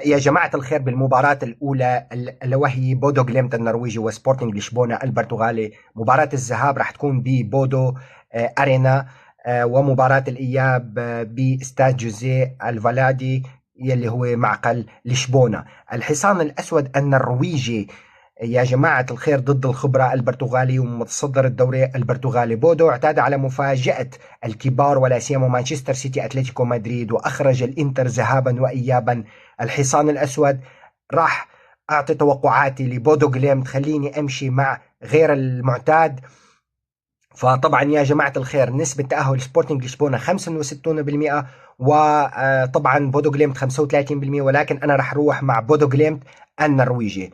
يا جماعة الخير، بالمباراة الأولى اللي وهي بودو جليمت النرويجي وسبورتنج لشبونة البرتغالي، مباراة الذهاب راح تكون ببودو أرينا، ومباراة الإياب باستاد جوزيه الفالادي يلي هو معقل لشبونة. الحصان الأسود النرويجي يا جماعة الخير ضد الخبرة البرتغالي ومتصدر الدوري البرتغالي. بودو اعتاد على مفاجأة الكبار ولا سيما مانشستر سيتي أتلتيكو مدريد، وأخرج الإنتر ذهابا وإيابا. الحصان الأسود راح أعطي توقعاتي لبودو جليم تخليني أمشي مع غير المعتاد. فطبعا يا جماعة الخير نسبة تأهل سبورتنج لشبونة 65%، وطبعا بودو جليمت 35%، ولكن أنا راح أروح مع بودو جليمت النرويجي.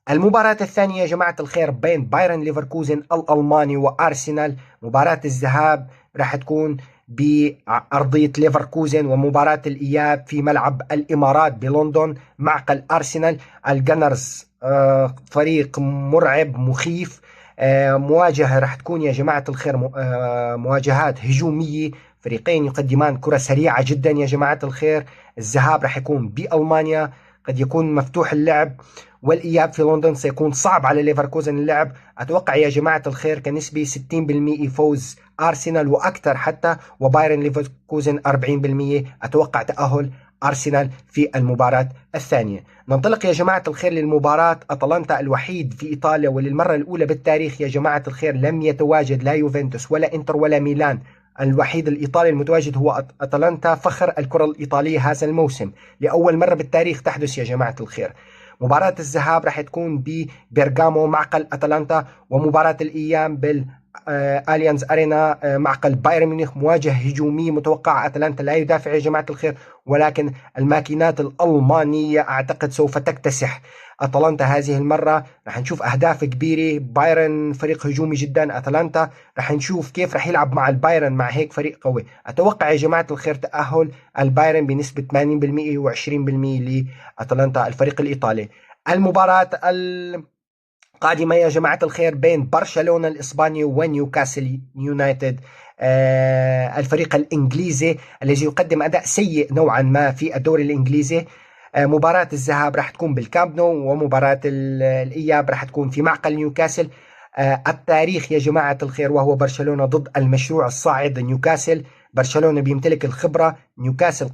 المباراة الثانية يا جماعة الخير بين بايرن ليفركوزن الألماني وأرسنال. مباراة الذهاب راح تكون بأرضية ليفركوزن، ومباراة الإياب في ملعب الإمارات بلندن معقل أرسنال. الجنرز فريق مرعب مخيف. مواجهة راح تكون يا جماعة الخير مواجهات هجومية، فريقين يقدمان كرة سريعة جدا يا جماعة الخير. الذهاب راح يكون بألمانيا، قد يكون مفتوح اللعب، والإياب في لندن سيكون صعب على ليفركوزن اللعب. أتوقع يا جماعة الخير كنسبة 60% فوز أرسنال وأكثر حتى، وبايرن ليفركوزن 40%. أتوقع تأهل أرسنال في المباراة الثانية. ننطلق يا جماعة الخير للمباراة أتلانتا الوحيد في إيطاليا، وللمرة الأولى بالتاريخ يا جماعة الخير لم يتواجد لا يوفنتوس ولا إنتر ولا ميلان. الوحيد الإيطالي المتواجد هو أتلانتا، فخر الكرة الإيطالية هذا الموسم. لأول مرة بالتاريخ تحدث يا جماعة الخير. مباراة الذهاب راح تكون ببرغامو معقل أتلانتا، ومباراة الإيام بالأليانز أرينا معقل بايرن ميونخ. مواجهة هجومية متوقعة، أتلانتا لا يدافع يا جماعة الخير، ولكن الماكينات الألمانية أعتقد سوف تكتسح أتلانتا هذه المرة. راح نشوف أهداف كبيرة. بايرن فريق هجومي جدا، أتلانتا راح نشوف كيف راح يلعب مع البايرن مع هيك فريق قوي. أتوقع يا جماعة الخير تأهل البايرن بنسبة 80% و20% لأتلانتا الفريق الإيطالي. المباراة القادمة يا جماعة الخير بين برشلونة الإسباني ونيوكاسل يونايتد الفريق الإنجليزي الذي يقدم أداء سيء نوعا ما في الدوري الإنجليزي. مباراة الذهاب راح تكون بالكامب نو، ومباراة الإياب راح تكون في معقل نيوكاسل. التاريخ يا جماعة الخير وهو برشلونة ضد المشروع الصاعد نيوكاسل. برشلونة بيمتلك الخبرة، نيوكاسل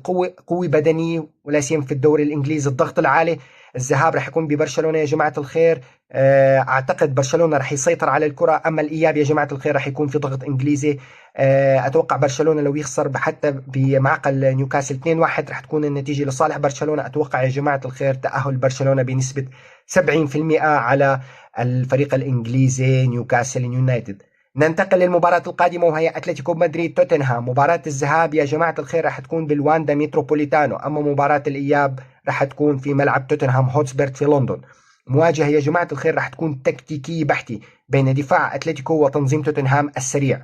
قوي بدني ولا سيما في الدوري الإنجليزي الضغط العالي. الذهاب راح يكون ببرشلونة يا جماعة الخير. أعتقد برشلونة راح يسيطر على الكرة، أما الإياب يا جماعة الخير راح يكون في ضغط إنجليزي. أتوقع برشلونة لو يخسر حتى بمعقل نيوكاسل 2-1 راح تكون النتيجة لصالح برشلونة. أتوقع يا جماعة الخير تأهل برشلونة بنسبة 70% على الفريق الإنجليزي نيوكاسل يونايتد. ننتقل للمباراة القادمة وهي أتلتيكو مدريد توتنهام. مباراة الذهاب يا جماعة الخير راح تكون بالواندا متروبوليتانو، أما مباراة الإياب راح تكون في ملعب توتنهام هوتسبيرت في لندن. مواجهة يا جماعة الخير راح تكون تكتيكية بحتة بين دفاع أتلتيكو وتنظيم توتنهام السريع.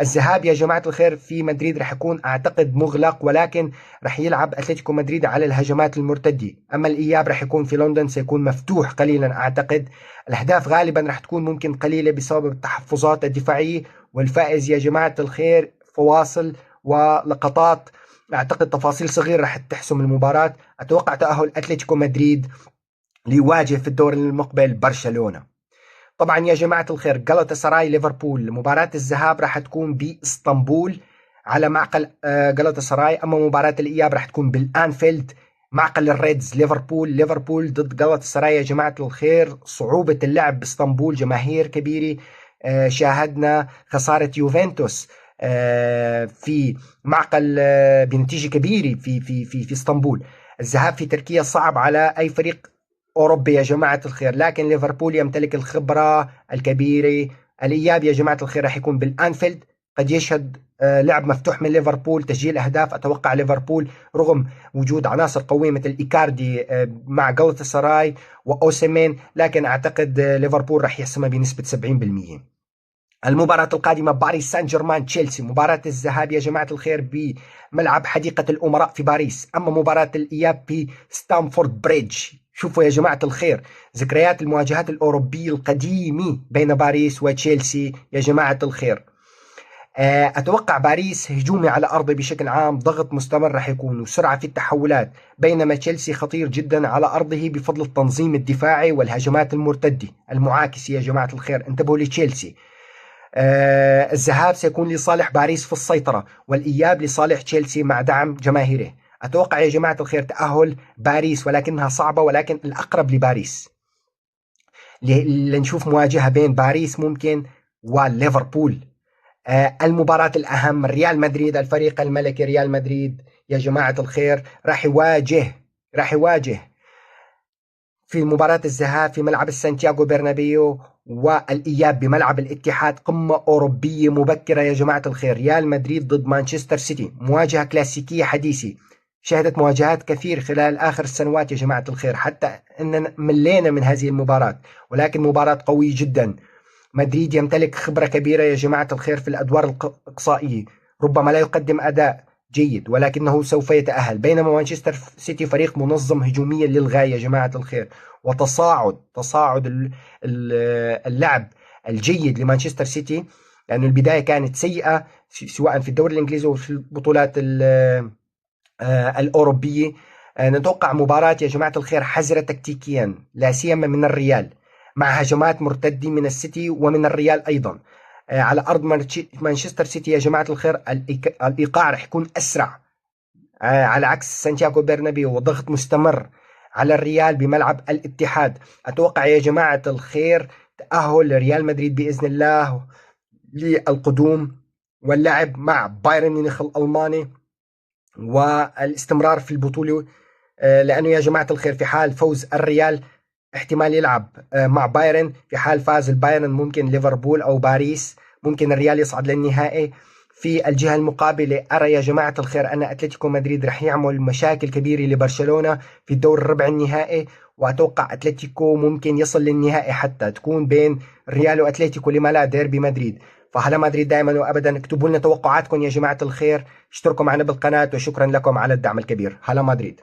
الذهاب يا جماعة الخير في مدريد راح يكون أعتقد مغلق، ولكن راح يلعب أتلتيكو مدريد على الهجمات المرتدة. أما الإياب راح يكون في لندن سيكون مفتوح قليلا أعتقد. الأهداف غالبا راح تكون ممكن قليلة بسبب التحفظات الدفاعية. والفائز يا جماعة الخير فواصل ولقطات، أعتقد تفاصيل صغيرة راح تحسم المباراة. أتوقع تأهل أتلتيكو مدريد ليواجه في الدور المقبل برشلونة. طبعا يا جماعة الخير جلطة سراي ليفربول، مباراة الذهاب راح تكون باسطنبول على معقل جلطة سراي، أما مباراة الإياب راح تكون بالآنفيلد معقل الريدز. ليفربول ضد جلطة سراي يا جماعة الخير، صعوبة اللعب باسطنبول، جماهير كبيرة. شاهدنا خسارة يوفنتوس في معقل بنتيجة كبيرة في اسطنبول. الذهاب في تركيا صعب على أي فريق أوروبي يا جماعة الخير، لكن ليفربول يمتلك الخبرة الكبيرة. الإياب يا جماعة الخير راح يكون بالأنفيلد، قد يشهد لعب مفتوح من ليفربول، تسجيل أهداف. أتوقع ليفربول رغم وجود عناصر قوية مثل إيكاردي مع جلطة سراي وأوسيمين، لكن أعتقد ليفربول راح يحسمها بنسبة 70%. المباراة القادمة باريس سان جيرمان تشيلسي. مباراة الذهاب يا جماعة الخير بملعب حديقة الأمراء في باريس، أما مباراة الإياب في ستامفورد بريدج. شوفوا يا جماعة الخير ذكريات المواجهات الأوروبية القديمة بين باريس وتشيلسي يا جماعة الخير. أتوقع باريس هجومي على أرضه بشكل عام، ضغط مستمر راح يكون وسرعة في التحولات، بينما تشيلسي خطير جدا على أرضه بفضل التنظيم الدفاعي والهجمات المرتدة المعاكسة. يا جماعة الخير انتبهوا لتشيلسي. الذهاب سيكون لصالح باريس في السيطرة، والإياب لصالح تشيلسي مع دعم جماهيره. أتوقع يا جماعة الخير تأهل باريس، ولكنها صعبة، ولكن الأقرب لباريس. لنشوف مواجهة بين باريس ممكن وليفربول. المباراة الأهم ريال مدريد، الفريق الملكي ريال مدريد يا جماعة الخير راح يواجه في مباراة الذهاب في ملعب السانتياغو برنابيو، والإياب بملعب الاتحاد. قمة أوروبية مبكرة يا جماعة الخير، ريال مدريد ضد مانشستر سيتي، مواجهة كلاسيكية حديثة شهدت مواجهات كثير خلال آخر السنوات يا جماعة الخير، حتى أننا ملينا من هذه المباراة، ولكن مباراة قوية جدا. مدريد يمتلك خبرة كبيرة يا جماعة الخير في الأدوار الإقصائية، ربما لا يقدم أداء جيد ولكنه سوف يتأهل، بينما مانشستر سيتي فريق منظم هجوميا للغاية يا جماعة الخير، وتصاعد اللعب الجيد لمانشستر سيتي، لأن البداية كانت سيئة سواء في الدوري الإنجليزي وفي البطولات الأوروبية. نتوقع مباراة يا جماعة الخير حذرة تكتيكيا، لا سيما من الريال، مع هجمات مرتدة من السيتي ومن الريال أيضا. على أرض مانشستر سيتي يا جماعة الخير الإيقاع رح يكون أسرع، على عكس سانتياغو برنابيو، وضغط مستمر على الريال بملعب الاتحاد. أتوقع يا جماعة الخير تأهل ريال مدريد بإذن الله للقدوم واللعب مع بايرن ميونخ الألماني والاستمرار في البطولة. لأنه يا جماعة الخير في حال فوز الريال احتمال يلعب مع بايرن، في حال فاز البايرن ممكن ليفربول أو باريس، ممكن الريال يصعد للنهائي. في الجهة المقابلة أرى يا جماعة الخير أن أتلتيكو مدريد رح يعمل مشاكل كبيرة لبرشلونة في الدور الربع النهائي، وأتوقع أتلتيكو ممكن يصل للنهائي، حتى تكون بين ريال وأتلتيكو، لما لا ديربي مدريد. فهلا مدريد دائما وأبدا. اكتبوا لنا توقعاتكم يا جماعة الخير، اشتركوا معنا بالقناة، وشكرا لكم على الدعم الكبير. هلا مدريد.